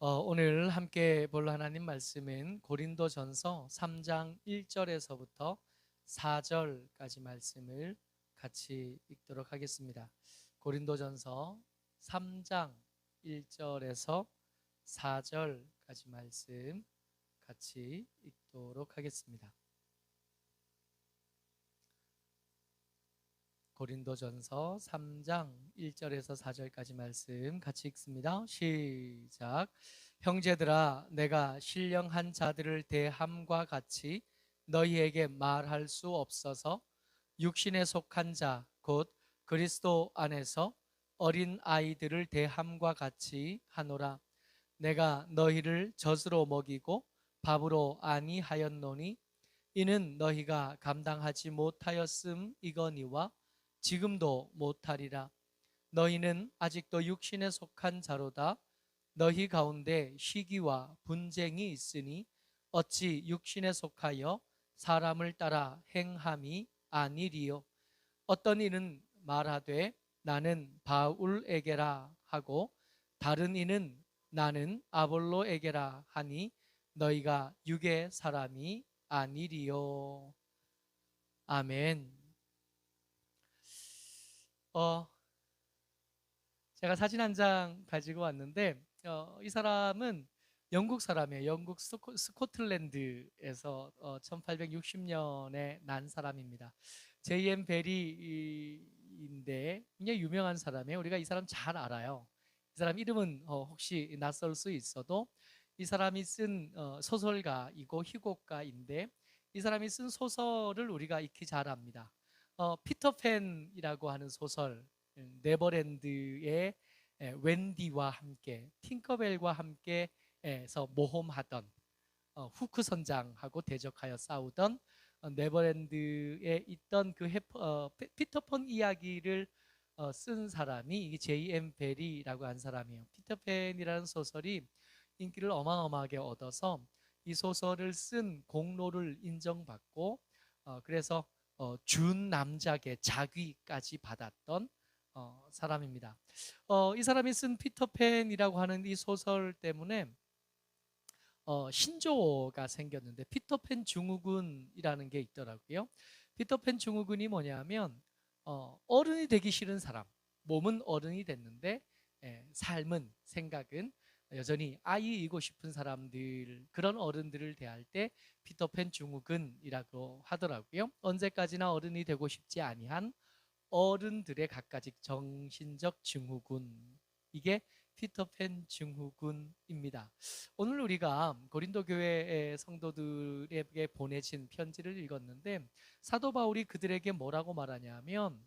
오늘 함께 볼 하나님 말씀은 고린도전서 3장 1절에서부터 4절까지 말씀을 같이 읽도록 하겠습니다. 고린도전서 3장 1절에서 4절까지 말씀 같이 읽도록 하겠습니다. 고린도전서 3장 1절에서 4절까지 말씀 같이 읽습니다. 시작. 형제들아, 내가 신령한 자들을 대함과 같이 너희에게 말할 수 없어서 육신에 속한 자 곧 그리스도 안에서 어린 아이들을 대함과 같이 하노라. 내가 너희를 젖으로 먹이고 밥으로 아니하였노니 이는 너희가 감당하지 못하였음이거니와 지금도 못하리라. 너희는 아직도 육신에 속한 자로다. 너희 가운데 시기와 분쟁이 있으니 어찌 육신에 속하여 사람을 따라 행함이 아니리요. 어떤 이는 말하되 나는 바울에게라 하고 다른 이는 나는 아볼로에게라 하니 너희가 육의 사람이 아니리요. 아멘. 제가 사진 한 장 가지고 왔는데 이 사람은 영국 사람이에요. 영국 스코틀랜드에서 1860년에 난 사람입니다. J.M. 베리인데 굉장히 유명한 사람이에요. 우리가 이 사람 잘 알아요. 이 사람 이름은 혹시 낯설 수 있어도 이 사람이 쓴 소설가이고 희곡가인데 이 사람이 쓴 소설을 우리가 익히 잘 압니다. 피터팬이라고 하는 소설, 네버랜드의 웬디와 함께 팅커벨과 함께 해서 모험하던 후크 선장하고 대적하여 싸우던 네버랜드에 있던 그 피터팬 이야기를 쓴 사람이 J.M. 베리라고 한 사람이에요. 피터팬이라는 소설이 인기를 어마어마하게 얻어서 이 소설을 쓴 공로를 인정받고 그래서 준남작의 자귀까지 받았던 사람입니다. 이 사람이 쓴 피터팬이라고 하는 이 소설 때문에 신조어가 생겼는데 피터팬 증후군이라는 게 있더라고요. 피터팬 증후군이 뭐냐면 어른이 되기 싫은 사람, 몸은 어른이 됐는데 삶은, 생각은 여전히 아이이고 싶은 사람들, 그런 어른들을 대할 때 피터팬 증후군이라고 하더라고요. 언제까지나 어른이 되고 싶지 아니한 어른들의 갖가지 정신적 증후군, 이게 피터팬 증후군입니다. 오늘 우리가 고린도 교회의 성도들에게 보내진 편지를 읽었는데 사도 바울이 그들에게 뭐라고 말하냐면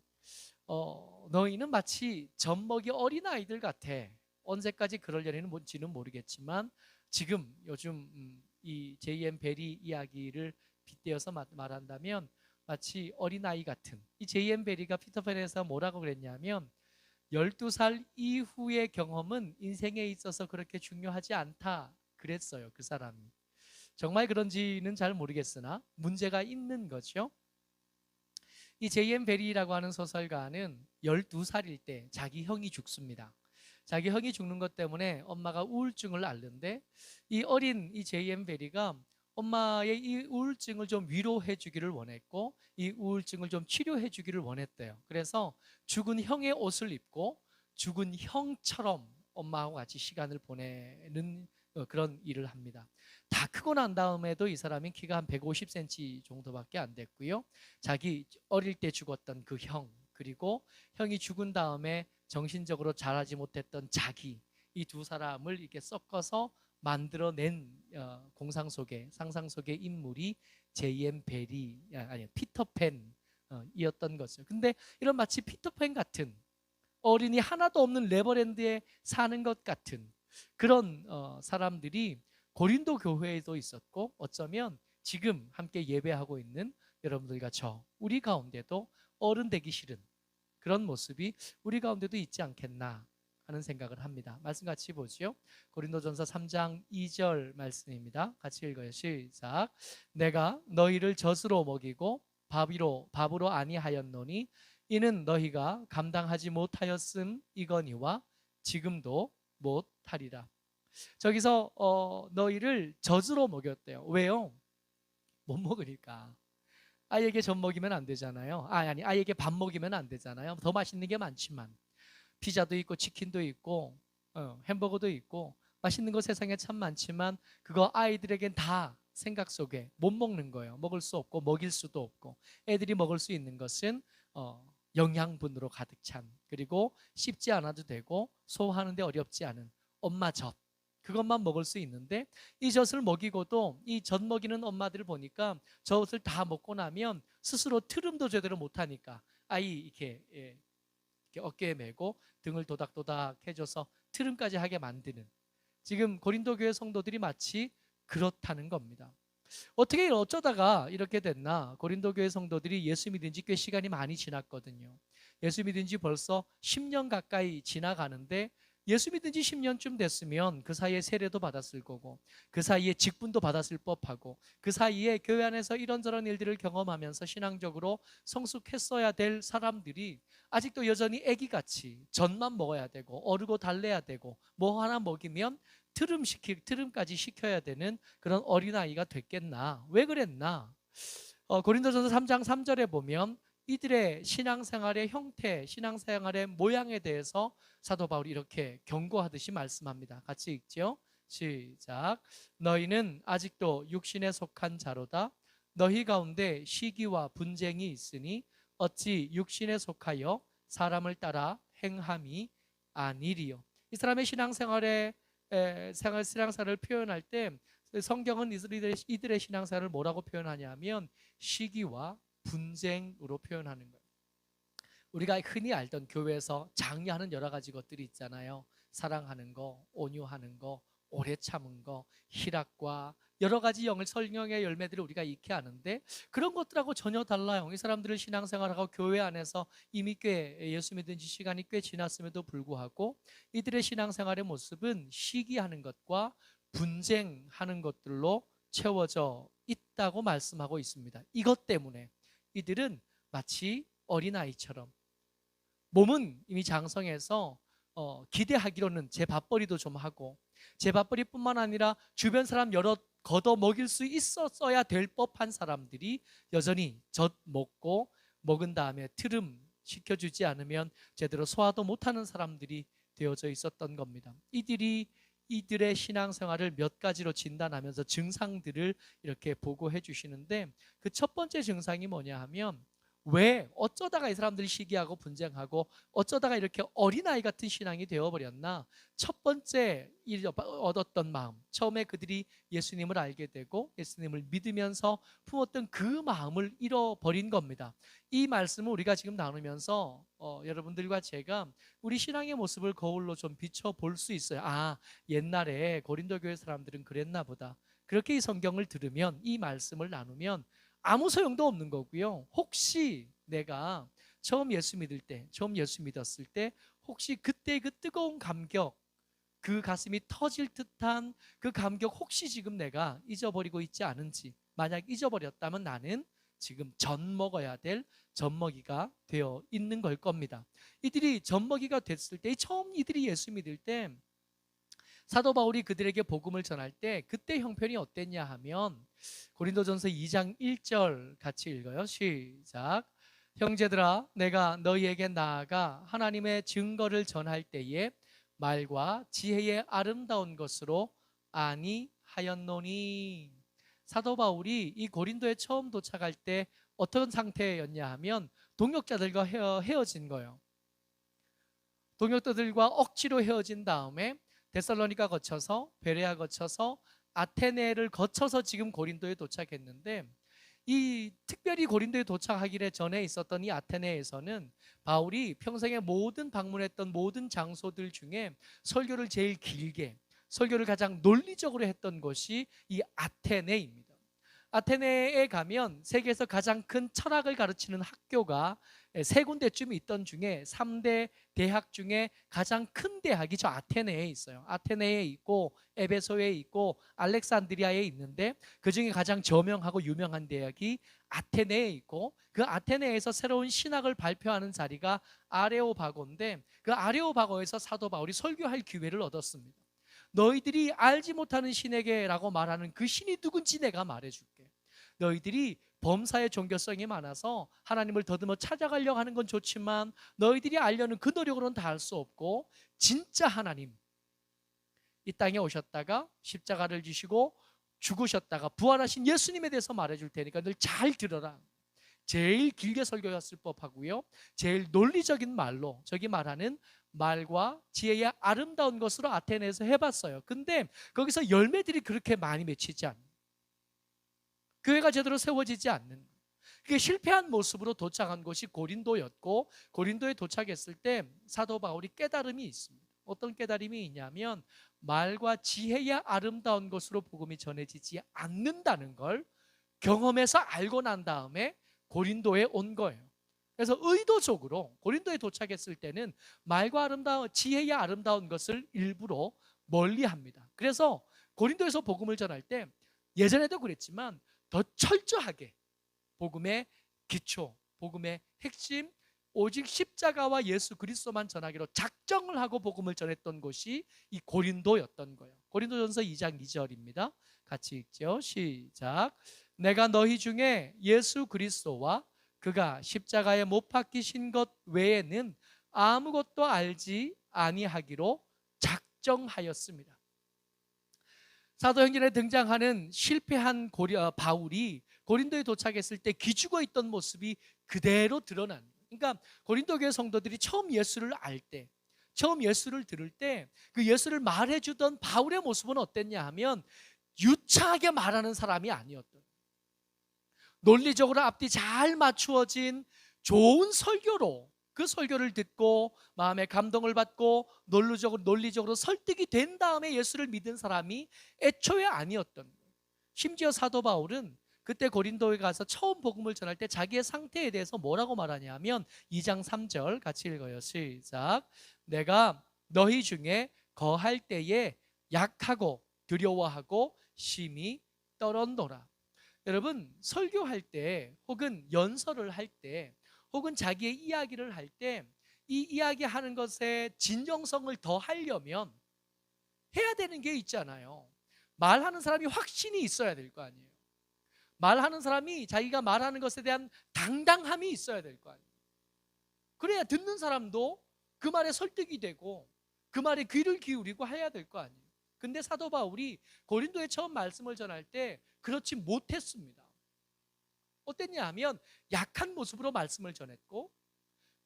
너희는 마치 젖먹이 어린아이들 같아. 언제까지 그러려니는 뭔지는 모르겠지만 지금 요즘 이 J.M. 베리 이야기를 빗대어서 말한다면 마치 어린아이 같은, 이 J.M. 베리가 피터팬에서 뭐라고 그랬냐면 12살 이후의 경험은 인생에 있어서 그렇게 중요하지 않다 그랬어요. 그 사람이. 정말 그런지는 잘 모르겠으나 문제가 있는 거죠. 이 J.M. 베리라고 하는 소설가는 12살일 때 자기 형이 죽습니다. 자기 형이 죽는 것 때문에 엄마가 우울증을 앓는데 이 어린 이 J.M. 베리가 엄마의 이 우울증을 좀 위로해 주기를 원했고 이 우울증을 좀 치료해 주기를 원했대요. 그래서 죽은 형의 옷을 입고 죽은 형처럼 엄마하고 같이 시간을 보내는 그런 일을 합니다. 다 크고 난 다음에도 이 사람이 키가 한 150cm 정도밖에 안 됐고요. 자기 어릴 때 죽었던 그 형, 그리고 형이 죽은 다음에 정신적으로 자라지 못했던 자기, 이 두 사람을 이렇게 섞어서 만들어낸 공상 속의, 상상 속의 인물이 J.M. 베리, 아니 피터팬이었던 거죠. 근데 이런 마치 피터팬 같은 어린이 하나도 없는 네버랜드에 사는 것 같은 그런 사람들이 고린도 교회에도 있었고 어쩌면 지금 함께 예배하고 있는 여러분들과 우리 가운데도 어른 되기 싫은 그런 모습이 우리 가운데도 있지 않겠나 하는 생각을 합니다. 말씀 같이 보죠. 고린도전서 3장 2절 말씀입니다. 같이 읽어요. 시작. 내가 너희를 젖으로 먹이고 밥으로 아니하였노니 이는 너희가 감당하지 못하였음이거니와 지금도 못하리라. 저기서 너희를 젖으로 먹였대요. 왜요? 못 먹으니까. 아이에게 젖 먹이면 안 되잖아요. 아이에게 밥 먹이면 안 되잖아요. 더 맛있는 게 많지만 피자도 있고 치킨도 있고 햄버거도 있고 맛있는 거 세상에 참 많지만 그거 아이들에겐 다 생각 속에 못 먹는 거예요. 먹을 수 없고 먹일 수도 없고 애들이 먹을 수 있는 것은 영양분으로 가득 찬 그리고 씹지 않아도 되고 소화하는데 어렵지 않은 엄마 젖 그것만 먹을 수 있는데 이 젖을 먹이고도 이 젖 먹이는 엄마들을 보니까 젖을 다 먹고 나면 스스로 트름도 제대로 못하니까 아이 이렇게 이렇게 어깨에 메고 등을 도닥도닥 해줘서 트름까지 하게 만드는 지금 고린도 교회 성도들이 마치 그렇다는 겁니다. 어떻게 어쩌다가 이렇게 됐나? 고린도 교회 성도들이 예수 믿은 지 꽤 시간이 많이 지났거든요. 예수 믿은 지 벌써 10년 가까이 지나가는데 예수 믿은 지 10년쯤 됐으면 그 사이에 세례도 받았을 거고 그 사이에 직분도 받았을 법하고 그 사이에 교회 안에서 이런저런 일들을 경험하면서 신앙적으로 성숙했어야 될 사람들이 아직도 여전히 애기같이 젖만 먹어야 되고 어르고 달래야 되고 뭐 하나 먹이면 트름까지 시켜야 되는 그런 어린아이가 됐겠나? 왜 그랬나? 고린도전서 3장 3절에 보면 이들의 신앙생활의 형태, 신앙생활의 모양에 대해서 사도 바울이 이렇게 경고하듯이 말씀합니다. 같이 읽죠? 시작. 너희는 아직도 육신에 속한 자로다. 너희 가운데 시기와 분쟁이 있으니 어찌 육신에 속하여 사람을 따라 행함이 아니리요. 이 사람의 신앙생활의 신앙생활을 표현할 때 성경은 이들의 신앙생활을 뭐라고 표현하냐면 시기와 분쟁으로 표현하는 거예요. 우리가 흔히 알던 교회에서 장려하는 여러 가지 것들이 있잖아요. 사랑하는 거, 온유하는 거, 오래 참은 거, 희락과 여러 가지 성령의 열매들을 우리가 익히 아는데 그런 것들하고 전혀 달라요. 이 사람들을 신앙생활하고 교회 안에서 이미 꽤 예수 믿은 지 시간이 꽤 지났음에도 불구하고 이들의 신앙생활의 모습은 시기하는 것과 분쟁하는 것들로 채워져 있다고 말씀하고 있습니다. 이것 때문에 이들은 마치 어린아이처럼 몸은 이미 장성해서 기대하기로는 제 밥벌이도 좀 하고 제 밥벌이뿐만 아니라 주변 사람 여러 걷어 먹일 수 있었어야 될 법한 사람들이 여전히 젖 먹고 먹은 다음에 트름 시켜주지 않으면 제대로 소화도 못하는 사람들이 되어져 있었던 겁니다. 이들의 신앙생활을 몇 가지로 진단하면서 증상들을 이렇게 보고해 주시는데 그 첫 번째 증상이 뭐냐 하면 왜 어쩌다가 이 사람들이 시기하고 분쟁하고 어쩌다가 이렇게 어린아이 같은 신앙이 되어버렸나. 첫 번째 얻었던 마음, 처음에 그들이 예수님을 알게 되고 예수님을 믿으면서 품었던 그 마음을 잃어버린 겁니다. 이 말씀을 우리가 지금 나누면서 여러분들과 제가 우리 신앙의 모습을 거울로 좀 비춰볼 수 있어요. 옛날에 고린도 교회 사람들은 그랬나 보다. 그렇게 이 성경을 들으면 이 말씀을 나누면 아무 소용도 없는 거고요. 혹시 내가 처음 예수 믿었을 때 혹시 그때 그 뜨거운 감격, 그 가슴이 터질 듯한 그 감격 혹시 지금 내가 잊어버리고 있지 않은지, 만약 잊어버렸다면 나는 지금 젖먹어야 될 젖먹이가 되어 있는 걸 겁니다. 이들이 젖먹이가 됐을 때, 처음 이들이 예수 믿을 때 사도 바울이 그들에게 복음을 전할 때 그때 형편이 어땠냐 하면 고린도전서 2장 1절 같이 읽어요. 시작. 형제들아, 내가 너희에게 나아가 하나님의 증거를 전할 때에 말과 지혜의 아름다운 것으로 아니하였노니. 사도 바울이 이 고린도에 처음 도착할 때 어떤 상태였냐 하면 동역자들과 헤어진 거예요. 동역자들과 억지로 헤어진 다음에 데살로니가 거쳐서 베레아 거쳐서 아테네를 거쳐서 지금 고린도에 도착했는데 이 특별히 고린도에 도착하기 전에 있었던 이 아테네에서는 바울이 평생에 모든 방문했던 모든 장소들 중에 설교를 제일 길게 설교를 가장 논리적으로 했던 곳이 이 아테네입니다. 아테네에 가면 세계에서 가장 큰 철학을 가르치는 학교가 세 군데쯤 있던 중에 3대 대학 중에 가장 큰 대학이 저 아테네에 있어요. 아테네에 있고 에베소에 있고 알렉산드리아에 있는데 그중에 가장 저명하고 유명한 대학이 아테네에 있고 그 아테네에서 새로운 신학을 발표하는 자리가 아레오바고인데 그 아레오바고에서 사도 바울이 설교할 기회를 얻었습니다. 너희들이 알지 못하는 신에게라고 말하는 그 신이 누군지 내가 말해줄게. 너희들이 범사의 종교성이 많아서 하나님을 더듬어 찾아가려고 하는 건 좋지만 너희들이 알려는 그 노력으로는 다 할 수 없고, 진짜 하나님, 이 땅에 오셨다가 십자가를 지시고 죽으셨다가 부활하신 예수님에 대해서 말해줄 테니까 늘 잘 들어라. 제일 길게 설교했을 법하고요, 제일 논리적인 말로, 저기 말하는 말과 지혜의 아름다운 것으로 아테네에서 해봤어요. 근데 거기서 열매들이 그렇게 많이 맺히지 않는, 교회가 제대로 세워지지 않는, 그게 실패한 모습으로 도착한 곳이 고린도였고, 고린도에 도착했을 때 사도 바울이 깨달음이 있습니다. 어떤 깨달음이 있냐면 말과 지혜의 아름다운 것으로 복음이 전해지지 않는다는 걸 경험해서 알고 난 다음에 고린도에 온 거예요. 그래서 의도적으로 고린도에 도착했을 때는 말과 아름다운, 지혜의 아름다운 것을 일부러 멀리합니다. 그래서 고린도에서 복음을 전할 때 예전에도 그랬지만 더 철저하게 복음의 기초, 복음의 핵심, 오직 십자가와 예수 그리스도만 전하기로 작정을 하고 복음을 전했던 곳이 이 고린도였던 거예요. 고린도전서 2장 2절입니다. 같이 읽죠. 시작. 내가 너희 중에 예수 그리스도와 그가 십자가에 못 박히신 것 외에는 아무것도 알지 아니하기로 작정하였습니다. 사도행전에 등장하는 실패한 바울이 고린도에 도착했을 때 기죽어 있던 모습이 그대로 드러난 거예요. 그러니까 고린도 교회 성도들이 처음 예수를 알 때, 처음 예수를 들을 때 그 예수를 말해주던 바울의 모습은 어땠냐 하면 유창하게 말하는 사람이 아니었던, 논리적으로 앞뒤 잘 맞추어진 좋은 설교로, 그 설교를 듣고 마음에 감동을 받고 논리적으로 설득이 된 다음에 예수를 믿은 사람이 애초에 아니었던 거예요. 심지어 사도 바울은 그때 고린도에 가서 처음 복음을 전할 때 자기의 상태에 대해서 뭐라고 말하냐면 2장 3절 같이 읽어요. 시작. 내가 너희 중에 거할 때에 약하고 두려워하고 심히 떨었노라. 여러분, 설교할 때 혹은 연설을 할 때 혹은 자기의 이야기를 할 때 이 이야기하는 것에 진정성을 더 하려면 해야 되는 게 있잖아요. 말하는 사람이 확신이 있어야 될 거 아니에요. 말하는 사람이 자기가 말하는 것에 대한 당당함이 있어야 될 거 아니에요. 그래야 듣는 사람도 그 말에 설득이 되고 그 말에 귀를 기울이고 해야 될 거 아니에요. 근데 사도 바울이 고린도에 처음 말씀을 전할 때 그렇지 못했습니다. 어땠냐 하면 약한 모습으로 말씀을 전했고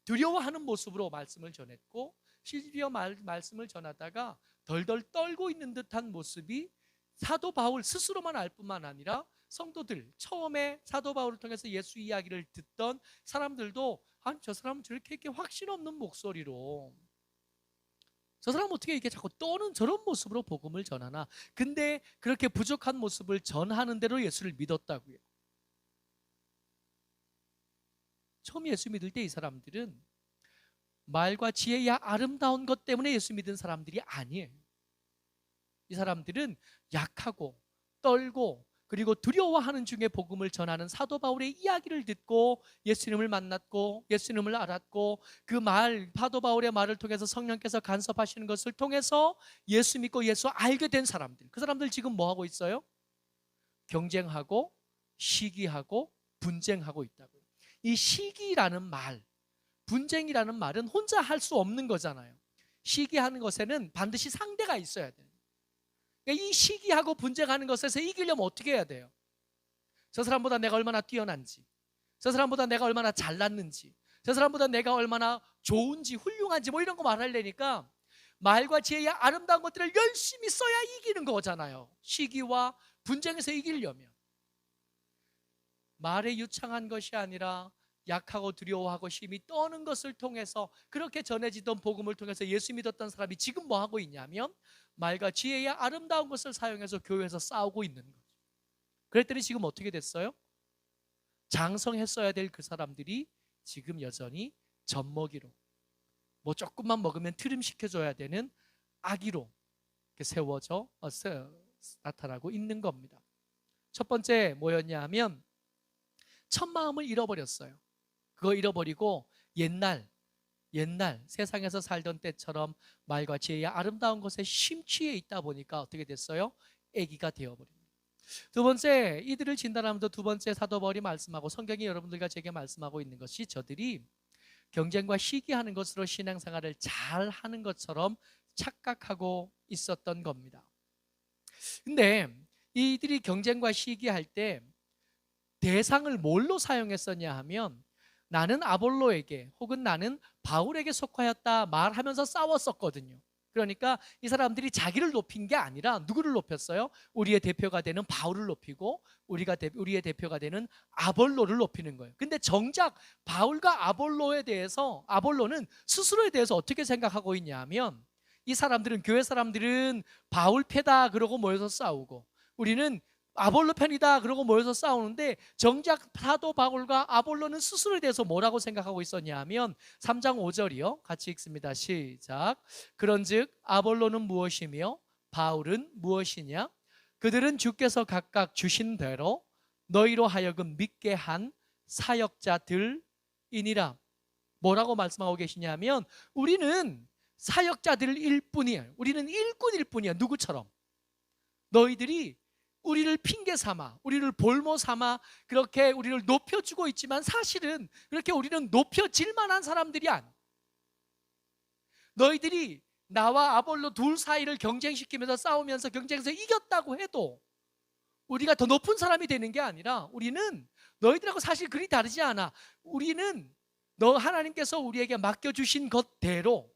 두려워하는 모습으로 말씀을 전했고, 심지어 말씀을 전하다가 덜덜 떨고 있는 듯한 모습이 사도 바울 스스로만 알 뿐만 아니라 성도들, 처음에 사도 바울을 통해서 예수 이야기를 듣던 사람들도 아니 저 사람은 저렇게 이렇게 확신 없는 목소리로, 저 사람은 어떻게 이렇게 자꾸 떠는 저런 모습으로 복음을 전하나. 근데 그렇게 부족한 모습을 전하는 대로 예수를 믿었다고요. 처음 예수 믿을 때 이 사람들은 말과 지혜야 아름다운 것 때문에 예수 믿은 사람들이 아니에요. 이 사람들은 약하고 떨고 그리고 두려워하는 중에 복음을 전하는 사도 바울의 이야기를 듣고 예수님을 만났고 예수님을 알았고, 그 말, 사도 바울의 말을 통해서 성령께서 간섭하시는 것을 통해서 예수 믿고 예수 알게 된 사람들, 그 사람들 지금 뭐 하고 있어요? 경쟁하고 시기하고 분쟁하고 있다고요. 이 시기라는 말, 분쟁이라는 말은 혼자 할 수 없는 거잖아요. 시기하는 것에는 반드시 상대가 있어야 돼요. 그러니까 이 시기하고 분쟁하는 것에서 이기려면 어떻게 해야 돼요? 저 사람보다 내가 얼마나 뛰어난지, 저 사람보다 내가 얼마나 잘났는지, 저 사람보다 내가 얼마나 좋은지 훌륭한지 뭐 이런 거 말하려니까 말과 지혜의 아름다운 것들을 열심히 써야 이기는 거잖아요. 시기와 분쟁에서 이기려면 말에 유창한 것이 아니라 약하고 두려워하고 심히 떠는 것을 통해서, 그렇게 전해지던 복음을 통해서 예수 믿었던 사람이 지금 뭐 하고 있냐면 말과 지혜의 아름다운 것을 사용해서 교회에서 싸우고 있는 거죠. 그랬더니 지금 어떻게 됐어요? 장성했어야 될 그 사람들이 지금 여전히 젖먹이로, 뭐 조금만 먹으면 트림시켜줘야 되는 아기로 세워져 나타나고 있는 겁니다. 첫 번째 뭐였냐 하면 첫 마음을 잃어버렸어요. 그거 잃어버리고 옛날 옛날 세상에서 살던 때처럼 말과 지혜의 아름다운 것에 심취해 있다 보니까 어떻게 됐어요? 애기가 되어버립니다. 두 번째, 이들을 진단하면서 두 번째 사도 바울이 말씀하고 성경이 여러분들과 제게 말씀하고 있는 것이 저들이 경쟁과 시기하는 것으로 신앙생활을 잘 하는 것처럼 착각하고 있었던 겁니다. 근데 이들이 경쟁과 시기할 때 대상을 뭘로 사용했었냐 하면 나는 아볼로에게 혹은 나는 바울에게 속하였다 말하면서 싸웠었거든요. 그러니까 이 사람들이 자기를 높인 게 아니라 누구를 높였어요? 우리의 대표가 되는 바울을 높이고 우리의 대표가 되는 아볼로를 높이는 거예요. 근데 정작 바울과 아볼로는 스스로에 대해서 어떻게 생각하고 있냐 하면 이 사람들은, 교회 사람들은 바울 패다 그러고 모여서 싸우고 우리는 아볼로 편이다 그러고 모여서 싸우는데 정작 사도 바울과 아볼로는 스스로에 대해서 뭐라고 생각하고 있었냐 하면 3장 5절이요. 같이 읽습니다. 시작. 그런즉 아볼로는 무엇이며 바울은 무엇이냐? 그들은 주께서 각각 주신 대로 너희로 하여금 믿게 한 사역자들이니라. 뭐라고 말씀하고 계시냐면 우리는 사역자들일 뿐이에요. 우리는 일꾼일 뿐이야. 누구처럼? 너희들이 우리를 핑계 삼아, 우리를 볼모 삼아 그렇게 우리를 높여주고 있지만 사실은 그렇게 우리는 높여질 만한 사람들이 아니야. 너희들이 나와 아볼로 둘 사이를 경쟁시키면서 싸우면서 경쟁에서 이겼다고 해도 우리가 더 높은 사람이 되는 게 아니라 우리는 너희들하고 사실 그리 다르지 않아. 우리는 하나님께서 우리에게 맡겨주신 것대로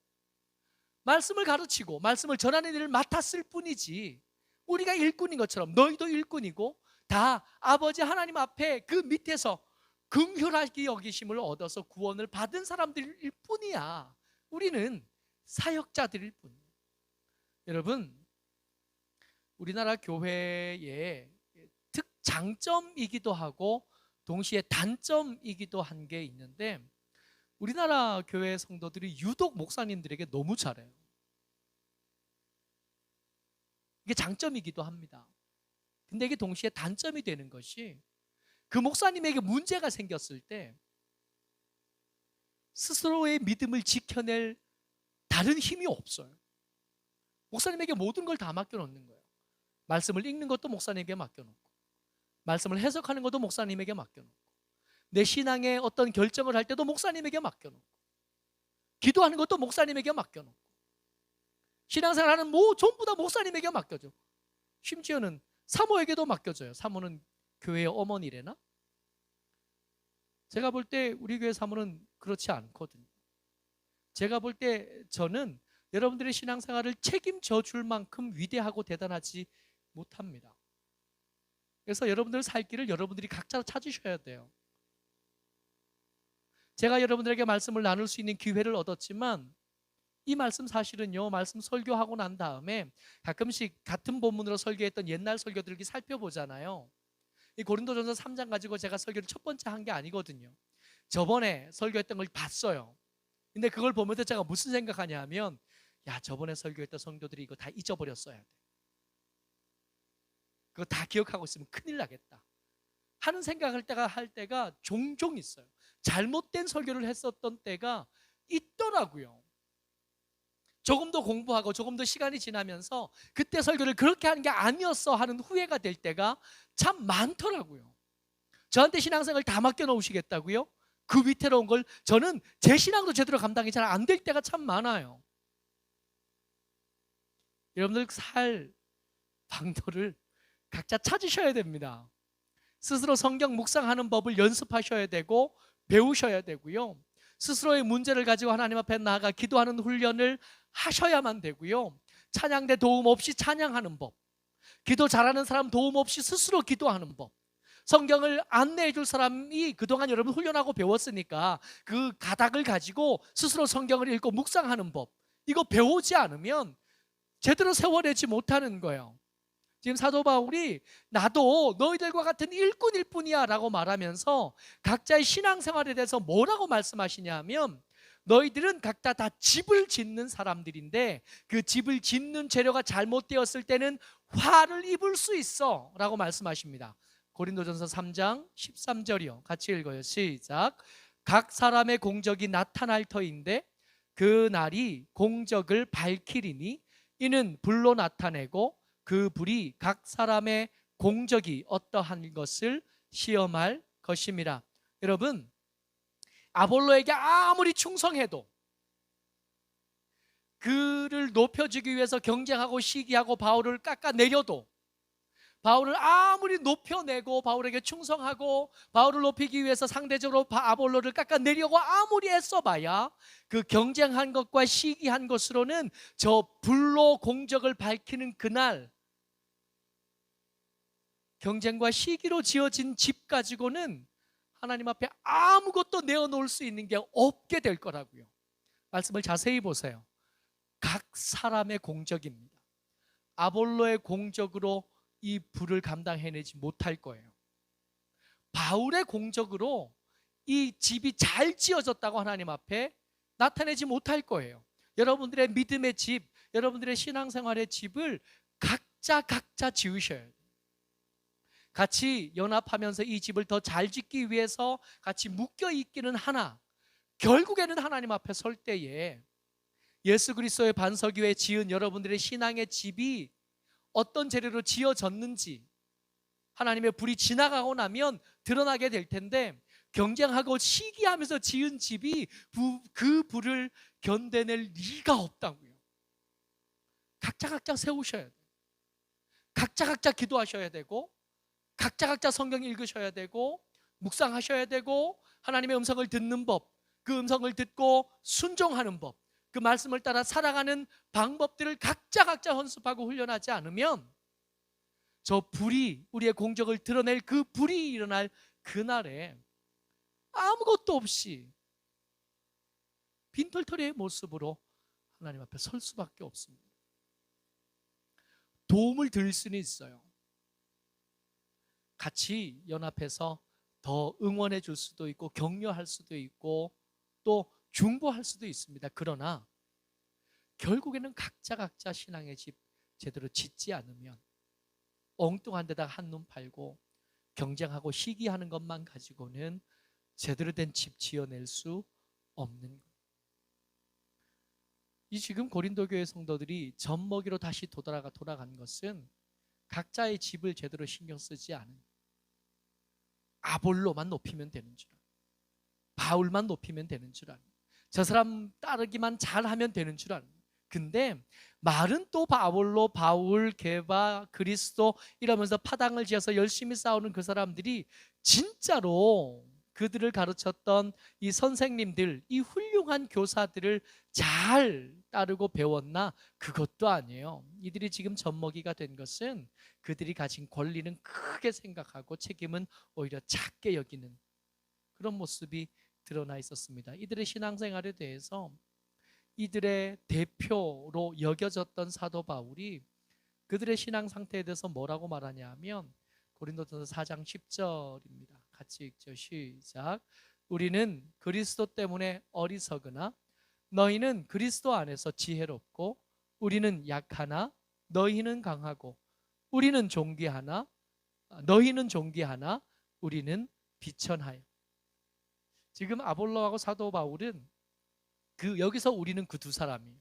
말씀을 가르치고 말씀을 전하는 일을 맡았을 뿐이지 우리가 일꾼인 것처럼 너희도 일꾼이고 다 아버지 하나님 앞에 그 밑에서 긍휼하게 여기심을 얻어서 구원을 받은 사람들일 뿐이야. 우리는 사역자들일 뿐이야. 여러분, 우리나라 교회의 특장점이기도 하고 동시에 단점이기도 한 게 있는데 우리나라 교회 성도들이 유독 목사님들에게 너무 잘해요. 이게 장점이기도 합니다. 근데 이게 동시에 단점이 되는 것이 그 목사님에게 문제가 생겼을 때 스스로의 믿음을 지켜낼 다른 힘이 없어요. 목사님에게 모든 걸 다 맡겨놓는 거예요. 말씀을 읽는 것도 목사님에게 맡겨놓고 말씀을 해석하는 것도 목사님에게 맡겨놓고 내 신앙의 어떤 결정을 할 때도 목사님에게 맡겨놓고 기도하는 것도 목사님에게 맡겨놓고 신앙생활하는 전부 다 목사님에게 맡겨줘. 심지어는 사모에게도 맡겨줘요. 사모는 교회의 어머니래나? 제가 볼 때 우리 교회 사모는 그렇지 않거든요. 제가 볼 때 저는 여러분들의 신앙생활을 책임져 줄 만큼 위대하고 대단하지 못합니다. 그래서 여러분들 살 길을 여러분들이 각자 찾으셔야 돼요. 제가 여러분들에게 말씀을 나눌 수 있는 기회를 얻었지만 이 말씀 사실은요, 말씀 설교하고 난 다음에 가끔씩 같은 본문으로 설교했던 옛날 설교들을 살펴보잖아요. 이 고린도전서 3장 가지고 제가 설교를 첫 번째 한 게 아니거든요. 저번에 설교했던 걸 봤어요. 근데 그걸 보면서 제가 무슨 생각하냐 하면 야, 저번에 설교했던 성도들이 이거 다 잊어버렸어야 돼. 그거 다 기억하고 있으면 큰일 나겠다 하는 생각을 할 때가 종종 있어요. 잘못된 설교를 했었던 때가 있더라고요. 조금 더 공부하고 조금 더 시간이 지나면서 그때 설교를 그렇게 하는 게 아니었어 하는 후회가 될 때가 참 많더라고요. 저한테 신앙생활 다 맡겨놓으시겠다고요? 그 위태로운 걸 저는 제 신앙도 제대로 감당이 잘 안 될 때가 참 많아요. 여러분들 살 방도를 각자 찾으셔야 됩니다. 스스로 성경 묵상하는 법을 연습하셔야 되고 배우셔야 되고요. 스스로의 문제를 가지고 하나님 앞에 나아가 기도하는 훈련을 하셔야만 되고요. 찬양대 도움 없이 찬양하는 법, 기도 잘하는 사람 도움 없이 스스로 기도하는 법, 성경을 안내해 줄 사람이 그동안 여러분 훈련하고 배웠으니까 그 가닥을 가지고 스스로 성경을 읽고 묵상하는 법, 이거 배우지 않으면 제대로 세워내지 못하는 거예요. 지금 사도 바울이 나도 너희들과 같은 일꾼일 뿐이야 라고 말하면서 각자의 신앙생활에 대해서 뭐라고 말씀하시냐면 너희들은 각자 다 집을 짓는 사람들인데 그 집을 짓는 재료가 잘못되었을 때는 화를 입을 수 있어 라고 말씀하십니다. 고린도전서 3장 13절이요. 같이 읽어요. 시작. 각 사람의 공적이 나타날 터인데 그 날이 공적을 밝히리니 이는 불로 나타내고 그 불이 각 사람의 공적이 어떠한 것을 시험할 것임이라. 여러분, 아볼로에게 아무리 충성해도, 그를 높여주기 위해서 경쟁하고 시기하고 바울을 깎아내려도, 바울을 아무리 높여내고 바울에게 충성하고 바울을 높이기 위해서 상대적으로 아볼로를 깎아내려고 아무리 애써봐야 그 경쟁한 것과 시기한 것으로는 저 불로 공적을 밝히는 그날, 경쟁과 시기로 지어진 집 가지고는 하나님 앞에 아무것도 내어놓을 수 있는 게 없게 될 거라고요. 말씀을 자세히 보세요. 각 사람의 공적입니다. 아볼로의 공적으로 이 불을 감당해내지 못할 거예요. 바울의 공적으로 이 집이 잘 지어졌다고 하나님 앞에 나타내지 못할 거예요. 여러분들의 믿음의 집, 여러분들의 신앙생활의 집을 각자 지으셔야 돼요. 같이 연합하면서 이 집을 더 잘 짓기 위해서 같이 묶여 있기는 하나, 결국에는 하나님 앞에 설 때에 예수 그리스도의 반석 위에 지은 여러분들의 신앙의 집이 어떤 재료로 지어졌는지 하나님의 불이 지나가고 나면 드러나게 될 텐데, 경쟁하고 시기하면서 지은 집이 그 불을 견뎌낼 리가 없다고요. 각자 세우셔야 돼요. 각자 기도하셔야 되고, 각자 성경 읽으셔야 되고, 묵상하셔야 되고, 하나님의 음성을 듣는 법, 그 음성을 듣고 순종하는 법, 그 말씀을 따라 살아가는 방법들을 각자 헌습하고 훈련하지 않으면 저 불이, 우리의 공적을 드러낼 그 불이 일어날 그날에 아무것도 없이 빈털터리의 모습으로 하나님 앞에 설 수밖에 없습니다. 도움을 드릴 수는 있어요. 같이 연합해서 더 응원해 줄 수도 있고 격려할 수도 있고 또 중보할 수도 있습니다. 그러나 결국에는 각자 신앙의 집 제대로 짓지 않으면 엉뚱한 데다가 한눈 팔고 경쟁하고 시기하는 것만 가지고는 제대로 된 집 지어낼 수 없는 거예요. 이 지금 고린도 교회 성도들이 젖먹이로 다시 돌아간 것은 각자의 집을 제대로 신경 쓰지 않은, 아볼로만 높이면 되는 줄 알고, 바울만 높이면 되는 줄 알고, 저 사람 따르기만 잘하면 되는 줄 알고. 근데 말은 또 아볼로, 바울, 게바, 그리스도 이러면서 파당을 지어서 열심히 싸우는 그 사람들이 진짜로 그들을 가르쳤던 이 선생님들, 이 훌륭한 교사들을 잘 따르고 배웠나? 그것도 아니에요. 이들이 지금 젖먹이가 된 것은 그들이 가진 권리는 크게 생각하고 책임은 오히려 작게 여기는 그런 모습이 드러나 있었습니다. 이들의 신앙생활에 대해서 이들의 대표로 여겨졌던 사도 바울이 그들의 신앙 상태에 대해서 뭐라고 말하냐 하면 고린도전서 4장 10절입니다. 같이 읽죠. 시작. 우리는 그리스도 때문에 어리석으나 너희는 그리스도 안에서 지혜롭고, 우리는 약하나 너희는 강하고, 우리는 존귀하나 너희는 존귀하나 우리는 비천하여. 지금 아볼로하고 사도 바울은 여기서 우리는 그 두 사람이에요.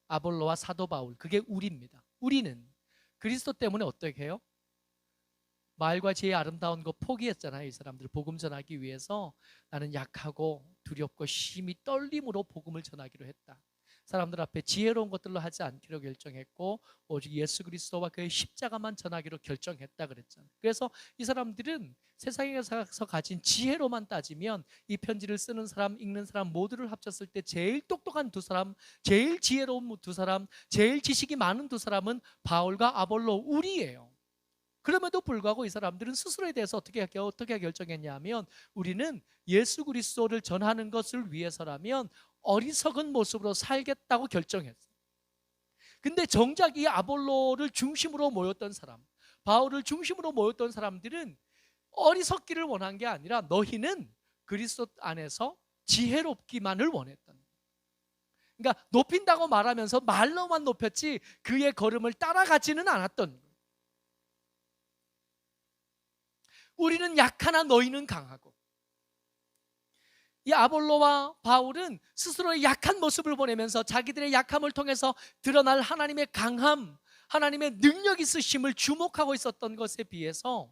아볼로와 사도 바울, 그게 우리입니다. 우리는 그리스도 때문에 어떻게 해요? 말과 지혜의 아름다운 거 포기했잖아요. 이 사람들 복음 전하기 위해서 나는 약하고 두렵고 심히 떨림으로 복음을 전하기로 했다. 사람들 앞에 지혜로운 것들로 하지 않기로 결정했고 오직 예수 그리스도와 그의 십자가만 전하기로 결정했다 그랬잖아요. 그래서 이 사람들은 세상에서 가진 지혜로만 따지면 이 편지를 쓰는 사람, 읽는 사람 모두를 합쳤을 때 제일 똑똑한 두 사람, 제일 지혜로운 두 사람, 제일 지식이 많은 두 사람은 바울과 아볼로, 우리예요. 그럼에도 불구하고 이 사람들은 스스로에 대해서 어떻게 결정했냐 하면 우리는 예수 그리스도를 전하는 것을 위해서라면 어리석은 모습으로 살겠다고 결정했어요. 근데 정작 이 아볼로를 중심으로 모였던 사람, 바울을 중심으로 모였던 사람들은 어리석기를 원한 게 아니라 너희는 그리스도 안에서 지혜롭기만을 원했던 거예요. 그러니까 높인다고 말하면서 말로만 높였지 그의 걸음을 따라가지는 않았던 거예요. 우리는 약하나 너희는 강하고, 이 아볼로와 바울은 스스로의 약한 모습을 보내면서 자기들의 약함을 통해서 드러날 하나님의 강함, 하나님의 능력 있으심을 주목하고 있었던 것에 비해서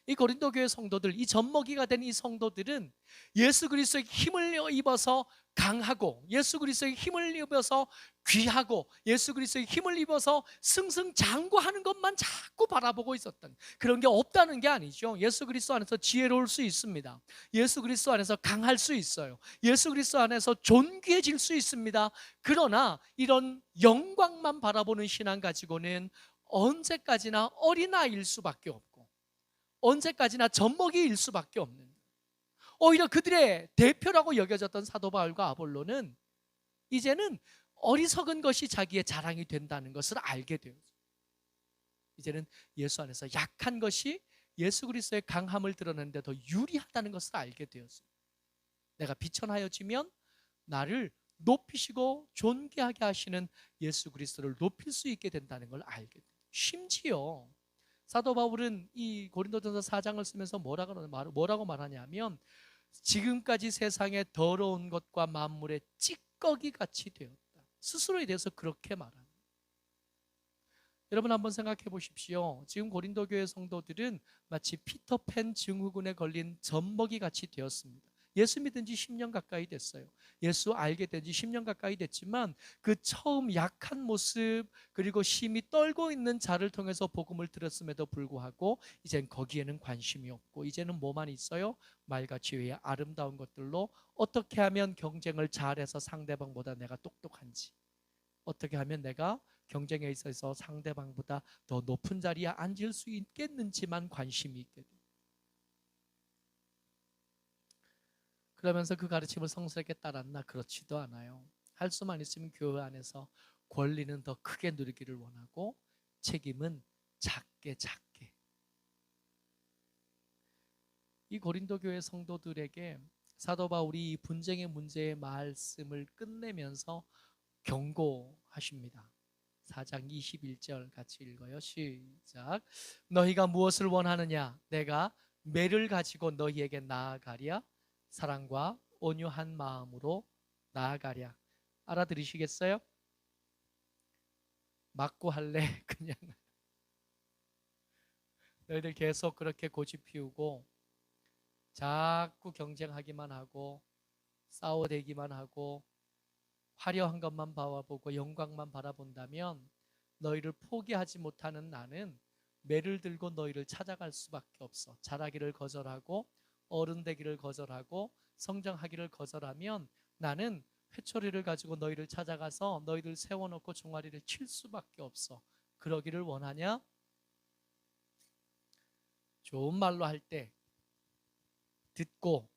이 고린도 교회 성도들, 이 젖먹이가 된 이 성도들은 예수 그리스도의 힘을 입어서 강하고, 예수 그리스도의 힘을 입어서 귀하고, 예수 그리스도의 힘을 입어서 승승장구하는 것만 자꾸 바라보고 있었던, 그런 게 없다는 게 아니죠. 예수 그리스도 안에서 지혜로울 수 있습니다. 예수 그리스도 안에서 강할 수 있어요. 예수 그리스도 안에서 존귀해질 수 있습니다. 그러나 이런 영광만 바라보는 신앙 가지고는 언제까지나 어린아이일 수밖에 없고, 언제까지나 젖먹이일 수밖에 없는, 오히려 그들의 대표라고 여겨졌던 사도 바울과 아볼로는 이제는 어리석은 것이 자기의 자랑이 된다는 것을 알게 되었어요. 이제는 예수 안에서 약한 것이 예수 그리스도의 강함을 드러내는데 더 유리하다는 것을 알게 되었어요. 내가 비천하여지면 나를 높이시고 존귀하게 하시는 예수 그리스도를 높일 수 있게 된다는 걸 알게 돼요. 심지어 사도 바울은 이 고린도전서 4장을 쓰면서 뭐라고 말하냐면, 지금까지 세상에 더러운 것과 만물의 찌꺼기 같이 되었다. 스스로에 대해서 그렇게 말합니다. 여러분 한번 생각해 보십시오. 지금 고린도 교회 성도들은 마치 피터팬 증후군에 걸린 젖먹이 같이 되었습니다. 예수 믿은 지 10년 가까이 됐어요. 예수 알게 된 지 10년 가까이 됐지만 그 처음 약한 모습, 그리고 심히 떨고 있는 자를 통해서 복음을 들었음에도 불구하고 이젠 거기에는 관심이 없고, 이제는 뭐만 있어요? 말같이 외의 아름다운 것들로 어떻게 하면 경쟁을 잘해서 상대방보다 내가 똑똑한지, 어떻게 하면 내가 경쟁에 있어서 상대방보다 더 높은 자리에 앉을 수 있겠는지만 관심이 있게 돼요. 그러면서 그 가르침을 성스럽게 따랐나? 그렇지도 않아요. 할 수만 있으면 교회 안에서 권리는 더 크게 누리기를 원하고 책임은 작게. 이 고린도 교회 성도들에게 사도 바울이 이 분쟁의 문제의 말씀을 끝내면서 경고하십니다. 4장 21절 같이 읽어요. 시작. 너희가 무엇을 원하느냐? 내가 매를 가지고 너희에게 나아가랴? 사랑과 온유한 마음으로 나아가랴. 알아들으시겠어요? 맞고 할래? 그냥 너희들 계속 그렇게 고집 피우고 자꾸 경쟁하기만 하고 싸워대기만 하고 화려한 것만 바라보고 영광만 바라본다면 너희를 포기하지 못하는 나는 매를 들고 너희를 찾아갈 수밖에 없어. 자라기를 거절하고 어른 되기를 거절하고 성장하기를 거절하면 나는 회초리를 가지고 너희를 찾아가서 너희를 세워놓고 종아리를 칠 수밖에 없어. 그러기를 원하냐? 좋은 말로 할 때 듣고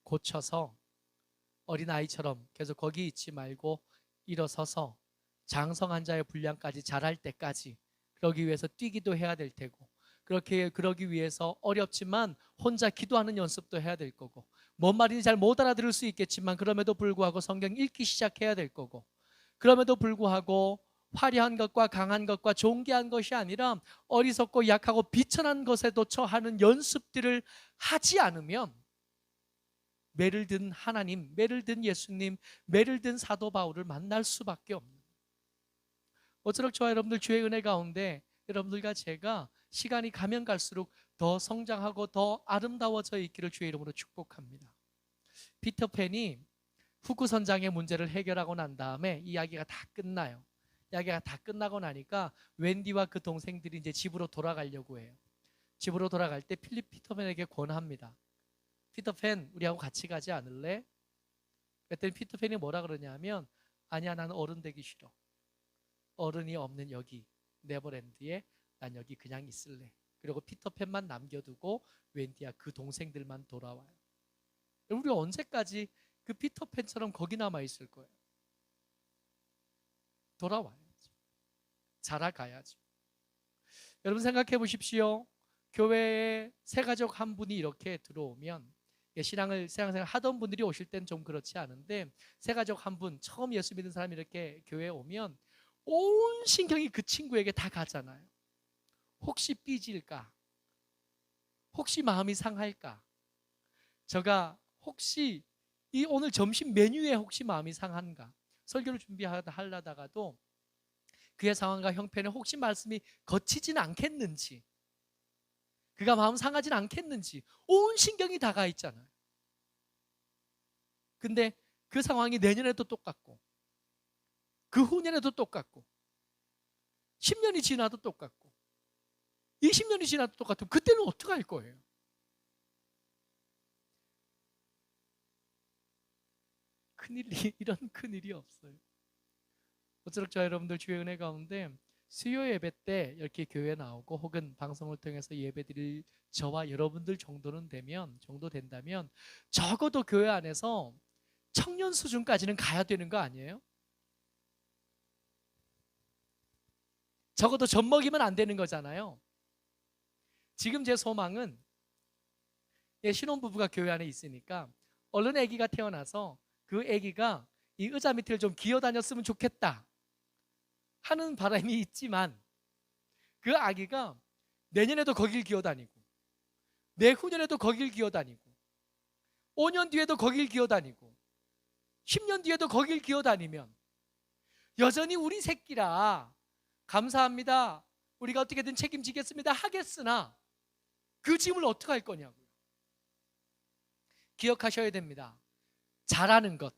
고쳐서 어린아이처럼 계속 거기 있지 말고 일어서서 장성한 자의 분량까지 자랄 때까지, 그러기 위해서 뛰기도 해야 될 테고, 그러기 위해서 어렵지만 혼자 기도하는 연습도 해야 될 거고, 뭔 말인지 잘 못 알아들을 수 있겠지만 그럼에도 불구하고 성경 읽기 시작해야 될 거고, 그럼에도 불구하고 화려한 것과 강한 것과 존귀한 것이 아니라 어리석고 약하고 비천한 것에도 처하는 연습들을 하지 않으면 매를 든 하나님, 매를 든 예수님, 매를 든 사도 바울을 만날 수밖에 없는, 어쩌록 저와 여러분들 주의 은혜 가운데 여러분들과 제가 시간이 가면 갈수록 더 성장하고 더 아름다워져 있기를 주의 이름으로 축복합니다. 피터팬이 후쿠선장의 문제를 해결하고 난 다음에 이야기가 다 끝나요. 이야기가 다 끝나고 나니까 웬디와 그 동생들이 이제 집으로 돌아가려고 해요. 집으로 돌아갈 때 필립 피터팬에게 권합니다. 피터팬, 우리하고 같이 가지 않을래? 그랬더니 피터팬이 뭐라 그러냐면, 아니야, 난 어른 되기 싫어. 어른이 없는 여기 네버랜드에 난 여기 그냥 있을래. 그리고 피터팬만 남겨두고 웬디야 그 동생들만 돌아와요. 우리 언제까지 그 피터팬처럼 거기 남아 있을 거예요? 돌아와야죠. 자라가야죠. 여러분 생각해 보십시오. 교회에 새 가족 한 분이 이렇게 들어오면, 신앙생활 하던 분들이 오실 땐 좀 그렇지 않은데 새 가족 한 분, 처음 예수 믿는 사람이 이렇게 교회에 오면 온 신경이 그 친구에게 다 가잖아요. 혹시 삐질까? 혹시 마음이 상할까? 저가 혹시 이 오늘 점심 메뉴에 혹시 마음이 상한가? 설교를 준비하려다가도 그의 상황과 형편에 혹시 말씀이 거치진 않겠는지, 그가 마음 상하진 않겠는지 온 신경이 다가 있잖아요. 근데 그 상황이 내년에도 똑같고 그 후년에도 똑같고 10년이 지나도 똑같고 20년이 지나도 똑같으면 그때는 어떻게 할 거예요? 이런 큰일이 없어요. 모쪼록 저 여러분들 주의 은혜 가운데 수요 예배 때 이렇게 교회 나오고 혹은 방송을 통해서 예배 드릴 저와 여러분들 정도 된다면 적어도 교회 안에서 청년 수준까지는 가야 되는 거 아니에요? 적어도 젖먹이면 안 되는 거잖아요. 지금 제 소망은 신혼부부가 교회 안에 있으니까 얼른 아기가 태어나서 그 아기가 이 의자 밑을 좀 기어다녔으면 좋겠다 하는 바람이 있지만, 그 아기가 내년에도 거길 기어다니고 내후년에도 거길 기어다니고 5년 뒤에도 거길 기어다니고 10년 뒤에도 거길 기어다니면 여전히 우리 새끼라 감사합니다, 우리가 어떻게든 책임지겠습니다 하겠으나 그 짐을 어떻게 할 거냐고요. 기억하셔야 됩니다. 잘하는 것,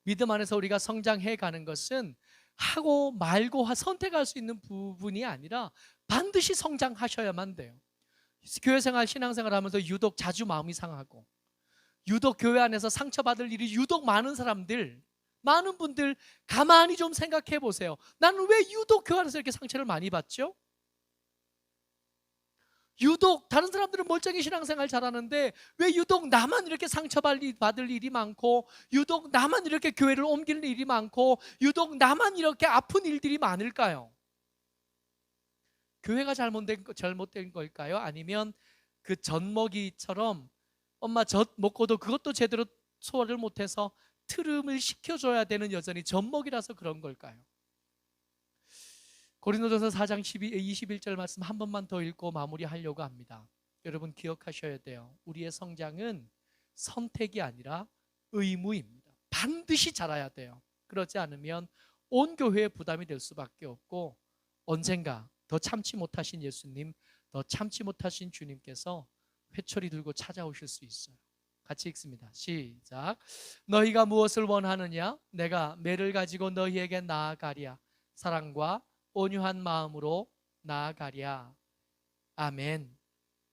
믿음 안에서 우리가 성장해 가는 것은 하고 말고 선택할 수 있는 부분이 아니라 반드시 성장하셔야만 돼요. 교회생활, 신앙생활 하면서 유독 자주 마음이 상하고 유독 교회 안에서 상처받을 일이 유독 많은 사람들, 많은 분들 가만히 좀 생각해 보세요. 나는 왜 유독 교회 안에서 이렇게 상처를 많이 받죠? 유독 다른 사람들은 멀쩡히 신앙생활 잘하는데 왜 유독 나만 이렇게 상처받을 일이 많고, 유독 나만 이렇게 교회를 옮기는 일이 많고, 유독 나만 이렇게 아픈 일들이 많을까요? 교회가 잘못된 걸까요? 아니면 그 젖먹이처럼 엄마 젖 먹고도 그것도 제대로 소화를 못해서 트름을 시켜줘야 되는 여전히 젖먹이라서 그런 걸까요? 고린도전서 4장 21절 말씀 한 번만 더 읽고 마무리하려고 합니다. 여러분 기억하셔야 돼요. 우리의 성장은 선택이 아니라 의무입니다. 반드시 자라야 돼요. 그렇지 않으면 온 교회에 부담이 될 수밖에 없고, 언젠가 더 참지 못하신 예수님, 더 참지 못하신 주님께서 회초리 들고 찾아오실 수 있어요. 같이 읽습니다. 시작. 너희가 무엇을 원하느냐? 내가 매를 가지고 너희에게 나아가랴. 사랑과 온유한 마음으로 나아가랴. 아멘.